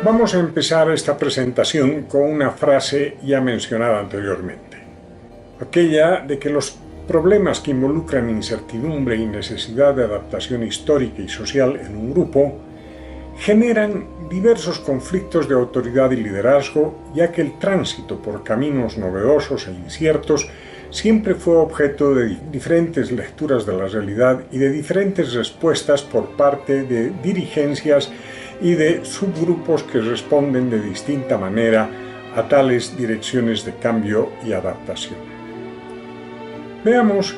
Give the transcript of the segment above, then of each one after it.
Vamos a empezar esta presentación con una frase ya mencionada anteriormente, aquella de que los problemas que involucran incertidumbre y necesidad de adaptación histórica y social en un grupo generan diversos conflictos de autoridad y liderazgo, ya que el tránsito por caminos novedosos e inciertos siempre fue objeto de diferentes lecturas de la realidad y de diferentes respuestas por parte de dirigencias y de subgrupos que responden de distinta manera a tales direcciones de cambio y adaptación. Veamos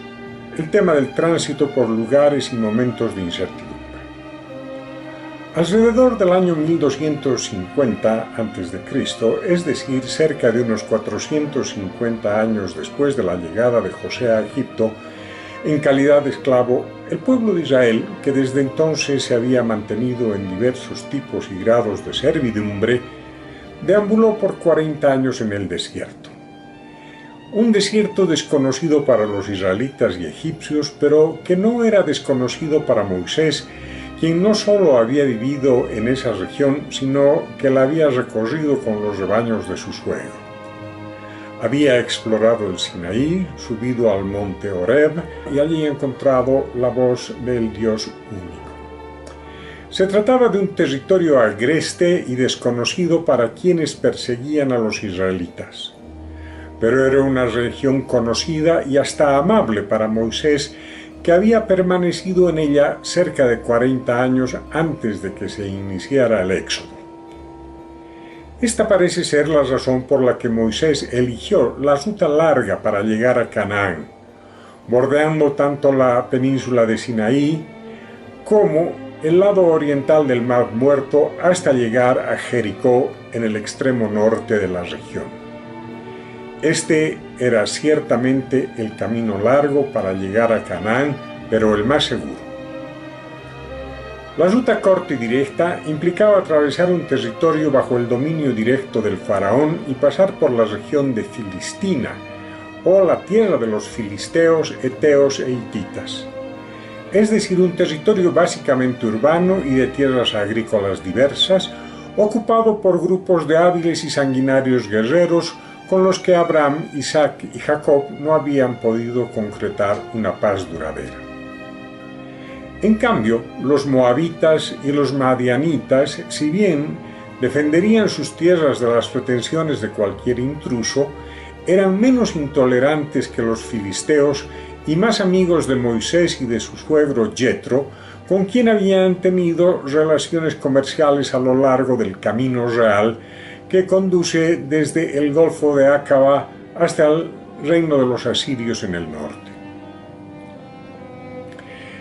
el tema del tránsito por lugares y momentos de incertidumbre. Alrededor del año 1250 a.C., es decir, cerca de unos 450 años después de la llegada de José a Egipto, en calidad de esclavo, el pueblo de Israel, que desde entonces se había mantenido en diversos tipos y grados de servidumbre, deambuló por 40 años en el desierto. Un desierto desconocido para los israelitas y egipcios, pero que no era desconocido para Moisés, quien no solo había vivido en esa región, sino que la había recorrido con los rebaños de su suegro. Había explorado el Sinaí, subido al monte Horeb y allí encontrado la voz del Dios único. Se trataba de un territorio agreste y desconocido para quienes perseguían a los israelitas. Pero era una región conocida y hasta amable para Moisés, que había permanecido en ella cerca de 40 años antes de que se iniciara el Éxodo. Esta parece ser la razón por la que Moisés eligió la ruta larga para llegar a Canaán, bordeando tanto la península de Sinaí como el lado oriental del Mar Muerto hasta llegar a Jericó en el extremo norte de la región. Este era ciertamente el camino largo para llegar a Canaán, pero el más seguro. La ruta corta y directa implicaba atravesar un territorio bajo el dominio directo del faraón y pasar por la región de Filistina, o la tierra de los filisteos, eteos e hititas. Es decir, un territorio básicamente urbano y de tierras agrícolas diversas, ocupado por grupos de hábiles y sanguinarios guerreros con los que Abraham, Isaac y Jacob no habían podido concretar una paz duradera. En cambio, los moabitas y los madianitas, si bien defenderían sus tierras de las pretensiones de cualquier intruso, eran menos intolerantes que los filisteos y más amigos de Moisés y de su suegro Jetro, con quien habían tenido relaciones comerciales a lo largo del camino real que conduce desde el Golfo de Acaba hasta el reino de los asirios en el norte.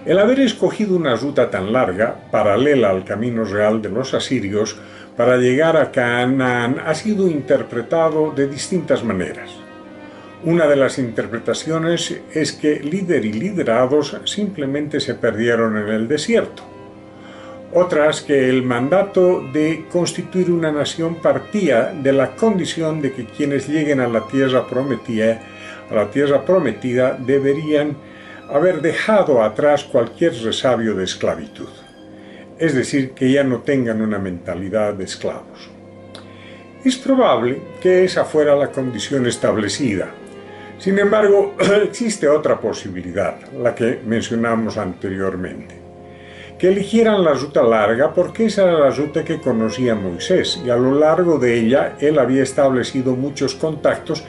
El haber escogido una ruta tan larga, paralela al camino real de los asirios, para llegar a Canaán ha sido interpretado de distintas maneras. Una de las interpretaciones es que líder y liderados simplemente se perdieron en el desierto. Otras que el mandato de constituir una nación partía de la condición de que quienes lleguen a la tierra prometida deberían haber dejado atrás cualquier resabio de esclavitud, es decir, que ya no tengan una mentalidad de esclavos. Es probable que esa fuera la condición establecida. Sin embargo, existe otra posibilidad, la que mencionamos anteriormente, que eligieran la ruta larga porque esa era la ruta que conocía Moisés y a lo largo de ella él había establecido muchos contactos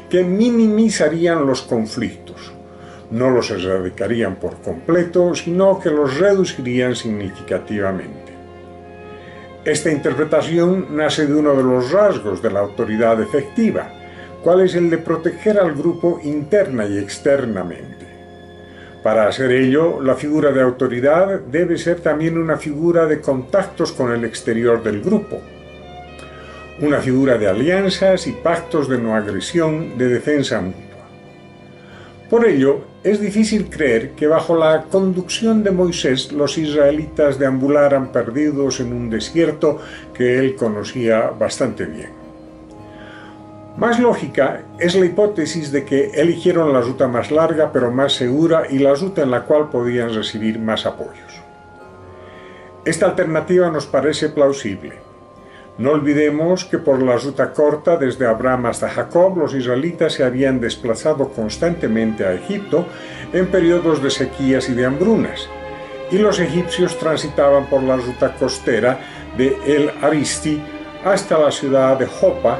que minimizarían los conflictos. No los erradicarían por completo, sino que los reducirían significativamente. Esta interpretación nace de uno de los rasgos de la autoridad efectiva, cual es el de proteger al grupo interna y externamente. Para hacer ello, la figura de autoridad debe ser también una figura de contactos con el exterior del grupo, una figura de alianzas y pactos de no agresión, de defensa mutua. Por ello, es difícil creer que bajo la conducción de Moisés los israelitas deambularan perdidos en un desierto que él conocía bastante bien. Más lógica es la hipótesis de que eligieron la ruta más larga pero más segura y la ruta en la cual podían recibir más apoyos. Esta alternativa nos parece plausible. No olvidemos que por la ruta corta desde Abraham hasta Jacob, los israelitas se habían desplazado constantemente a Egipto en periodos de sequías y de hambrunas, y los egipcios transitaban por la ruta costera de El Aristi hasta la ciudad de Jopa,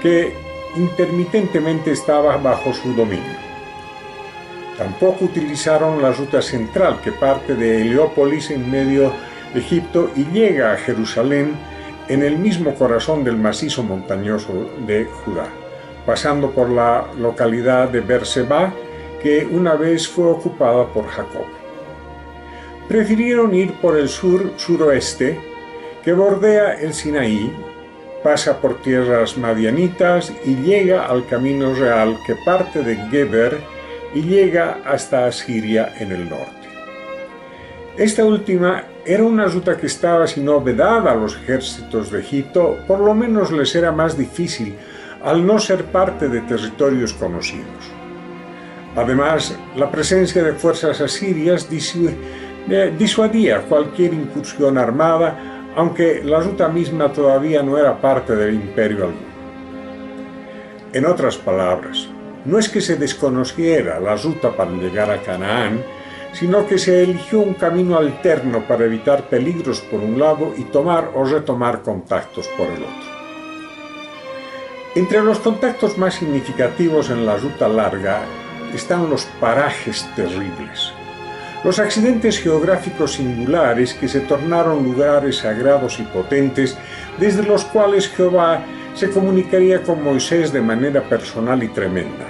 que intermitentemente estaba bajo su dominio. Tampoco utilizaron la ruta central que parte de Heliópolis en medio de Egipto y llega a Jerusalén en el mismo corazón del macizo montañoso de Judá, pasando por la localidad de Beerseba, que una vez fue ocupada por Jacob. Prefirieron ir por el suroeste, que bordea el Sinaí, pasa por tierras madianitas y llega al camino real que parte de Geber y llega hasta Asiria en el norte. Esta última era una ruta que estaba sin novedad a los ejércitos de Egipto, por lo menos les era más difícil al no ser parte de territorios conocidos. Además, la presencia de fuerzas asirias disuadía cualquier incursión armada, aunque la ruta misma todavía no era parte del imperio alguno. En otras palabras, no es que se desconociera la ruta para llegar a Canaán, sino que se eligió un camino alterno para evitar peligros por un lado y tomar o retomar contactos por el otro. Entre los contactos más significativos en la ruta larga están los parajes terribles, los accidentes geográficos singulares que se tornaron lugares sagrados y potentes, desde los cuales Jehová se comunicaría con Moisés de manera personal y tremenda.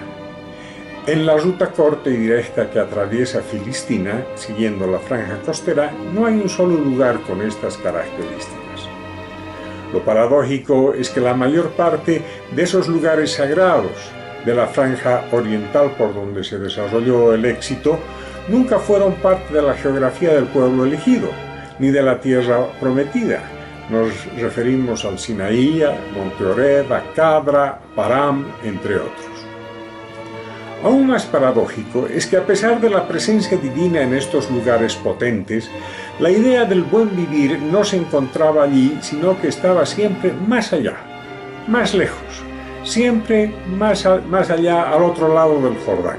En la ruta corta y directa que atraviesa Filistina, siguiendo la franja costera, no hay un solo lugar con estas características. Lo paradójico es que la mayor parte de esos lugares sagrados de la franja oriental por donde se desarrolló el éxito nunca fueron parte de la geografía del pueblo elegido, ni de la tierra prometida. Nos referimos al Sinaí, a Monte Oreb, a Cadra, Param, entre otros. Aún más paradójico es que a pesar de la presencia divina en estos lugares potentes, la idea del buen vivir no se encontraba allí, sino que estaba siempre más allá, más lejos, siempre más allá al otro lado del Jordán.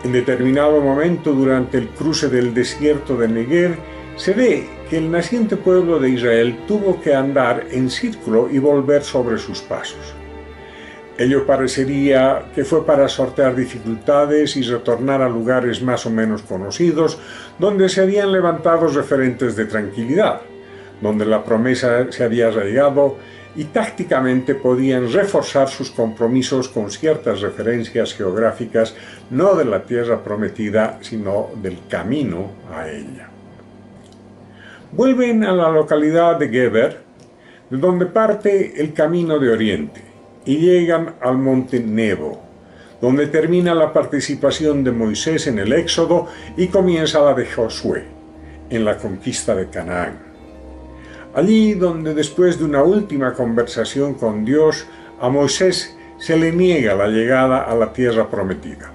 En determinado momento durante el cruce del desierto de Negev, se ve que el naciente pueblo de Israel tuvo que andar en círculo y volver sobre sus pasos. Ello parecería que fue para sortear dificultades y retornar a lugares más o menos conocidos, donde se habían levantado referentes de tranquilidad, donde la promesa se había arraigado y tácticamente podían reforzar sus compromisos con ciertas referencias geográficas, no de la tierra prometida, sino del camino a ella. Vuelven a la localidad de Geber, de donde parte el camino de Oriente, y llegan al monte Nebo, donde termina la participación de Moisés en el Éxodo y comienza la de Josué, en la conquista de Canaán. Allí donde después de una última conversación con Dios, a Moisés se le niega la llegada a la tierra prometida.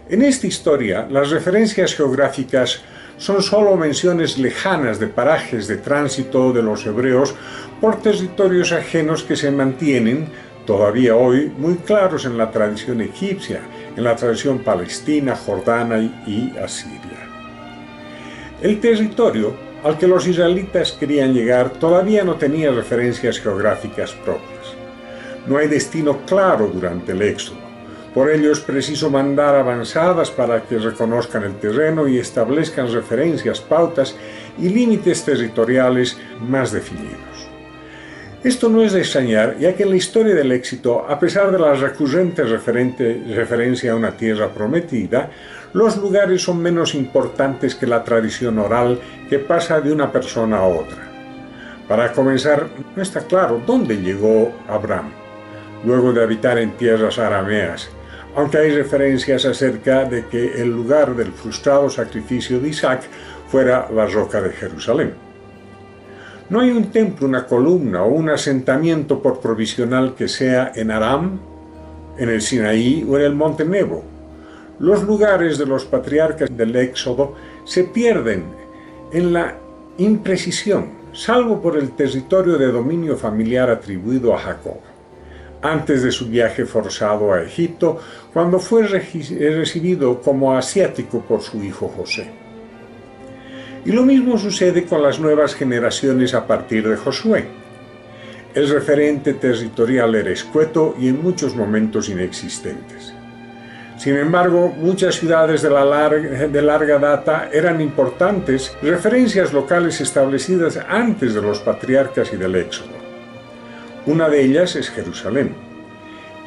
En esta historia, las referencias geográficas son solo menciones lejanas de parajes de tránsito de los hebreos por territorios ajenos que se mantienen, todavía hoy, muy claros en la tradición egipcia, en la tradición palestina, jordana y asiria. El territorio al que los israelitas querían llegar todavía no tenía referencias geográficas propias. No hay destino claro durante el éxodo. Por ello es preciso mandar avanzadas para que reconozcan el terreno y establezcan referencias, pautas y límites territoriales más definidos. Esto no es de extrañar, ya que en la historia del éxito, a pesar de la recurrente referencia a una tierra prometida, los lugares son menos importantes que la tradición oral que pasa de una persona a otra. Para comenzar, no está claro dónde llegó Abraham, luego de habitar en tierras arameas, aunque hay referencias acerca de que el lugar del frustrado sacrificio de Isaac fuera la roca de Jerusalén. No hay un templo, una columna o un asentamiento por provisional que sea en Aram, en el Sinaí o en el monte Nebo. Los lugares de los patriarcas del Éxodo se pierden en la imprecisión salvo por el territorio de dominio familiar atribuido a Jacob, antes de su viaje forzado a Egipto, cuando fue recibido como asiático por su hijo José. Y lo mismo sucede con las nuevas generaciones a partir de Josué. El referente territorial era escueto y en muchos momentos inexistentes. Sin embargo, muchas ciudades de larga data eran importantes referencias locales establecidas antes de los patriarcas y del Éxodo. Una de ellas es Jerusalén.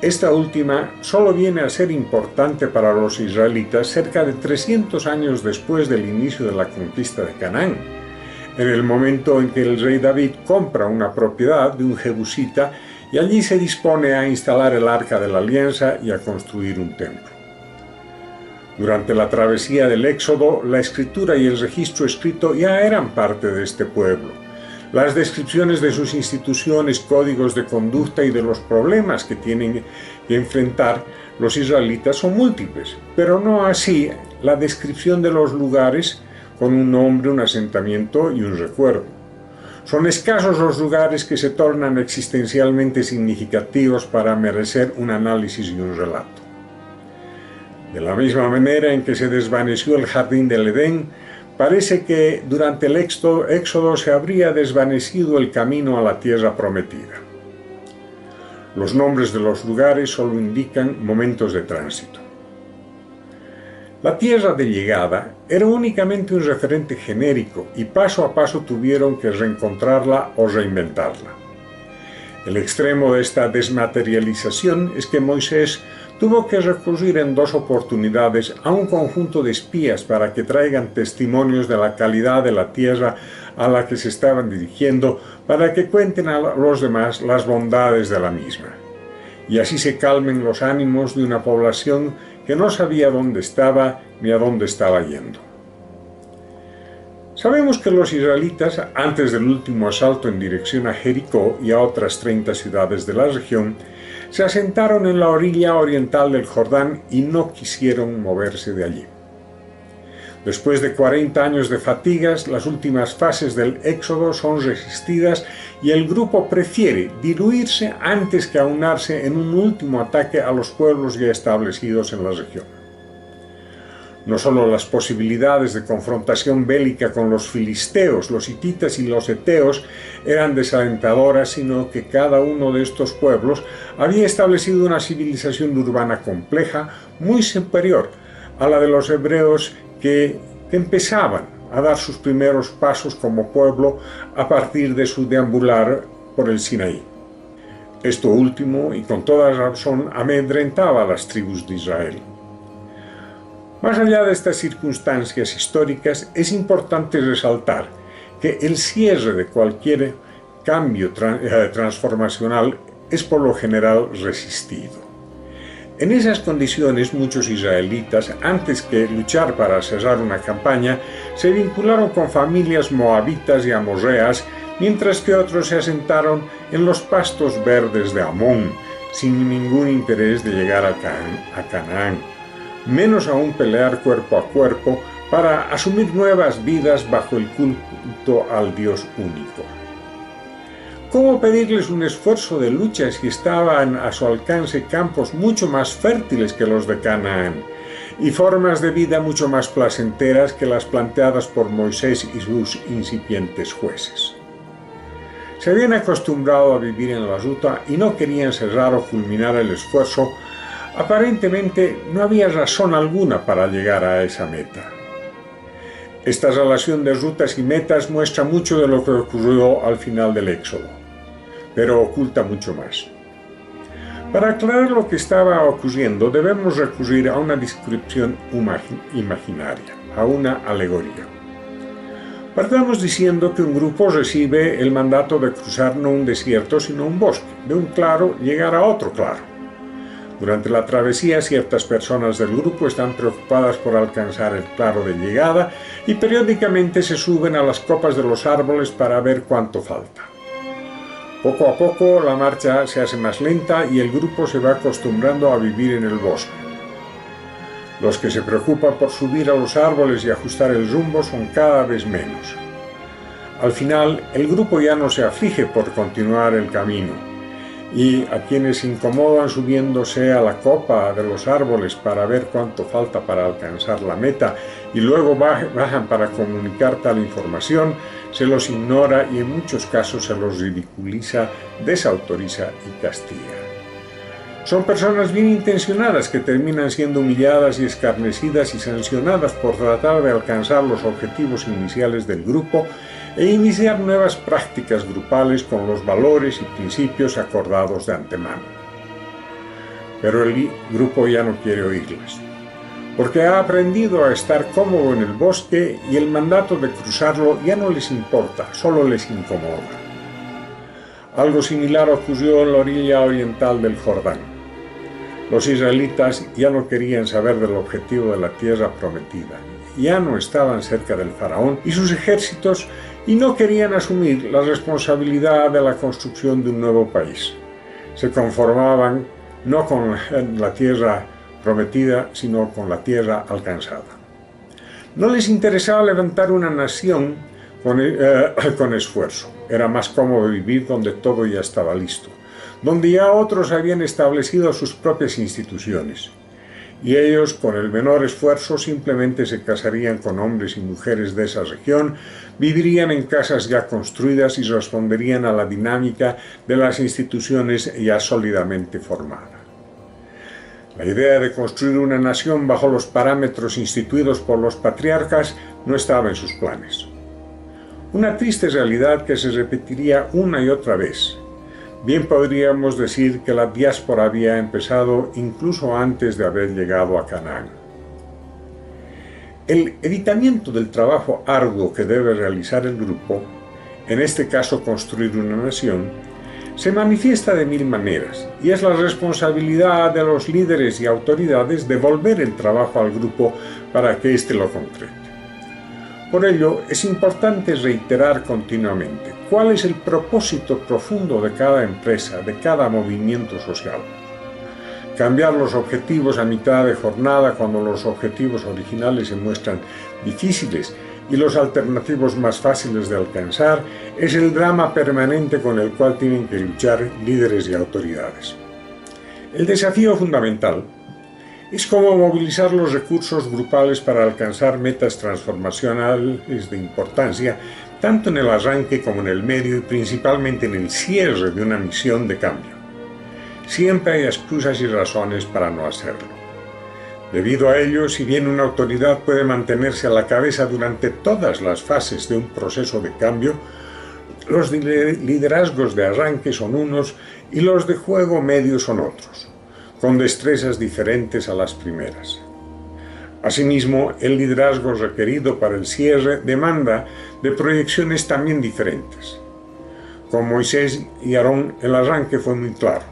Esta última solo viene a ser importante para los israelitas cerca de 300 años después del inicio de la conquista de Canaán, en el momento en que el rey David compra una propiedad de un jebusita y allí se dispone a instalar el Arca de la Alianza y a construir un templo. Durante la travesía del Éxodo, la escritura y el registro escrito ya eran parte de este pueblo. Las descripciones de sus instituciones, códigos de conducta y de los problemas que tienen que enfrentar los israelitas son múltiples, pero no así la descripción de los lugares con un nombre, un asentamiento y un recuerdo. Son escasos los lugares que se tornan existencialmente significativos para merecer un análisis y un relato. De la misma manera en que se desvaneció el jardín del Edén, parece que durante el Éxodo se habría desvanecido el camino a la tierra prometida. Los nombres de los lugares solo indican momentos de tránsito. La tierra de llegada era únicamente un referente genérico y paso a paso tuvieron que reencontrarla o reinventarla. El extremo de esta desmaterialización es que Moisés tuvo que recurrir en 2 oportunidades a un conjunto de espías para que traigan testimonios de la calidad de la tierra a la que se estaban dirigiendo, para que cuenten a los demás las bondades de la misma. Y así se calmen los ánimos de una población que no sabía dónde estaba ni a dónde estaba yendo. Sabemos que los israelitas, antes del último asalto en dirección a Jericó y a otras 30 ciudades de la región, se asentaron en la orilla oriental del Jordán y no quisieron moverse de allí. Después de 40 años de fatigas, las últimas fases del Éxodo son resistidas y el grupo prefiere diluirse antes que aunarse en un último ataque a los pueblos ya establecidos en la región. No solo las posibilidades de confrontación bélica con los filisteos, los hititas y los eteos eran desalentadoras, sino que cada uno de estos pueblos había establecido una civilización urbana compleja, muy superior a la de los hebreos que empezaban a dar sus primeros pasos como pueblo a partir de su deambular por el Sinaí. Esto último, y con toda razón, amedrentaba a las tribus de Israel. Más allá de estas circunstancias históricas, es importante resaltar que el cierre de cualquier cambio transformacional es por lo general resistido. En esas condiciones, muchos israelitas, antes que luchar para cerrar una campaña, se vincularon con familias moabitas y amorreas, mientras que otros se asentaron en los pastos verdes de Amón, sin ningún interés de llegar a Canaán, menos aún pelear cuerpo a cuerpo para asumir nuevas vidas bajo el culto al Dios único. ¿Cómo pedirles un esfuerzo de lucha si estaban a su alcance campos mucho más fértiles que los de Canaán y formas de vida mucho más placenteras que las planteadas por Moisés y sus incipientes jueces? Se habían acostumbrado a vivir en la ruta y no querían cerrar o culminar el esfuerzo. Aparentemente no había razón alguna para llegar a esa meta. Esta relación de rutas y metas muestra mucho de lo que ocurrió al final del Éxodo, pero oculta mucho más. Para aclarar lo que estaba ocurriendo, debemos recurrir a una descripción imaginaria, a una alegoría. Partamos diciendo que un grupo recibe el mandato de cruzar no un desierto, sino un bosque, de un claro llegar a otro claro. Durante la travesía, ciertas personas del grupo están preocupadas por alcanzar el claro de llegada y periódicamente se suben a las copas de los árboles para ver cuánto falta. Poco a poco la marcha se hace más lenta y el grupo se va acostumbrando a vivir en el bosque. Los que se preocupan por subir a los árboles y ajustar el rumbo son cada vez menos. Al final, el grupo ya no se aflige por continuar el camino, y a quienes se incomodan subiéndose a la copa de los árboles para ver cuánto falta para alcanzar la meta y luego bajan para comunicar tal información, se los ignora y en muchos casos se los ridiculiza, desautoriza y castiga. Son personas bien intencionadas que terminan siendo humilladas y escarnecidas y sancionadas por tratar de alcanzar los objetivos iniciales del grupo e iniciar nuevas prácticas grupales con los valores y principios acordados de antemano. Pero el grupo ya no quiere oírlas, porque ha aprendido a estar cómodo en el bosque y el mandato de cruzarlo ya no les importa, solo les incomoda. Algo similar ocurrió en la orilla oriental del Jordán. Los israelitas ya no querían saber del objetivo de la tierra prometida, ya no estaban cerca del faraón y sus ejércitos y no querían asumir la responsabilidad de la construcción de un nuevo país. Se conformaban no con la tierra prometida, sino con la tierra alcanzada. No les interesaba levantar una nación con esfuerzo. Era más cómodo vivir donde todo ya estaba listo, donde ya otros habían establecido sus propias instituciones. Y ellos, con el menor esfuerzo, simplemente se casarían con hombres y mujeres de esa región, vivirían en casas ya construidas y responderían a la dinámica de las instituciones ya sólidamente formadas. La idea de construir una nación bajo los parámetros instituidos por los patriarcas no estaba en sus planes. Una triste realidad que se repetiría una y otra vez. Bien podríamos decir que la diáspora había empezado incluso antes de haber llegado a Canaán. El evitamiento del trabajo arduo que debe realizar el grupo, en este caso construir una nación, se manifiesta de mil maneras y es la responsabilidad de los líderes y autoridades devolver el trabajo al grupo para que éste lo concrete. Por ello, es importante reiterar continuamente cuál es el propósito profundo de cada empresa, de cada movimiento social. Cambiar los objetivos a mitad de jornada cuando los objetivos originales se muestran difíciles y los alternativos más fáciles de alcanzar es el drama permanente con el cual tienen que luchar líderes y autoridades. El desafío fundamental es cómo movilizar los recursos grupales para alcanzar metas transformacionales de importancia, tanto en el arranque como en el medio y principalmente en el cierre de una misión de cambio. Siempre hay excusas y razones para no hacerlo. Debido a ello, si bien una autoridad puede mantenerse a la cabeza durante todas las fases de un proceso de cambio, los liderazgos de arranque son unos y los de juego medio son otros, con destrezas diferentes a las primeras. Asimismo, el liderazgo requerido para el cierre demanda de proyecciones también diferentes. Con Moisés y Aarón el arranque fue muy claro.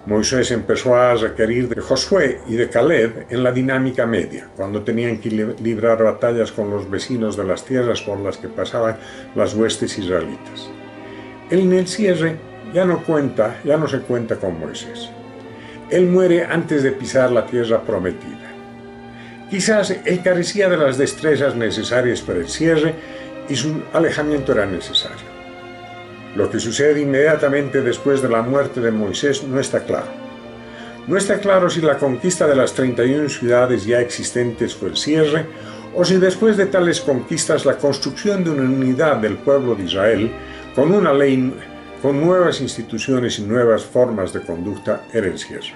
Moisés empezó a requerir de Josué y de Caleb en la dinámica media, cuando tenían que librar batallas con los vecinos de las tierras por las que pasaban las huestes israelitas. Él en el cierre ya no se cuenta con Moisés. Él muere antes de pisar la tierra prometida. Quizás él carecía de las destrezas necesarias para el cierre y su alejamiento era necesario. Lo que sucede inmediatamente después de la muerte de Moisés no está claro. No está claro si la conquista de las 31 ciudades ya existentes fue el cierre, o si después de tales conquistas la construcción de una unidad del pueblo de Israel, con una ley, con nuevas instituciones y nuevas formas de conducta, era el cierre.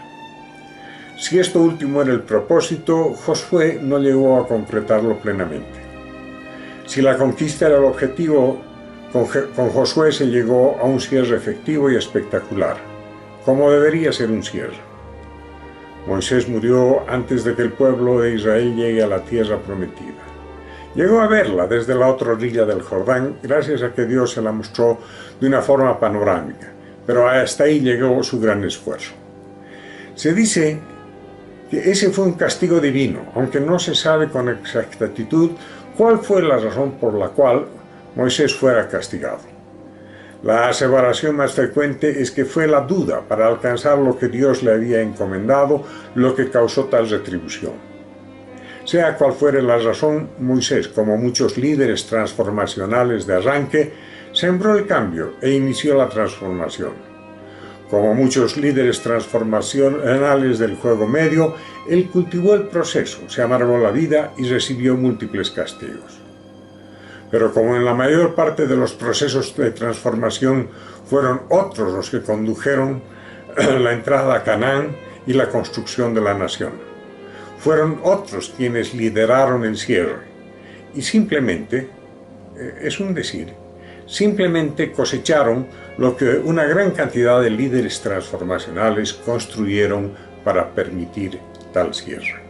Si esto último era el propósito, Josué no llegó a concretarlo plenamente. Si la conquista era el objetivo, con Josué se llegó a un cierre efectivo y espectacular, como debería ser un cierre. Moisés murió antes de que el pueblo de Israel llegue a la tierra prometida. Llegó a verla desde la otra orilla del Jordán, gracias a que Dios se la mostró de una forma panorámica, pero hasta ahí llegó su gran esfuerzo. Se dice que ese fue un castigo divino, aunque no se sabe con exactitud cuál fue la razón por la cual Moisés fuera castigado. La aseveración más frecuente es que fue la duda para alcanzar lo que Dios le había encomendado lo que causó tal retribución. Sea cual fuere la razón, Moisés, como muchos líderes transformacionales de arranque, sembró el cambio e inició la transformación. Como muchos líderes transformacionales del juego medio, él cultivó el proceso, se amargó la vida y recibió múltiples castigos. Pero como en la mayor parte de los procesos de transformación fueron otros los que condujeron la entrada a Canaán y la construcción de la nación. Fueron otros quienes lideraron el cierre y simplemente, es un decir, simplemente cosecharon lo que una gran cantidad de líderes transformacionales construyeron para permitir tal cierre.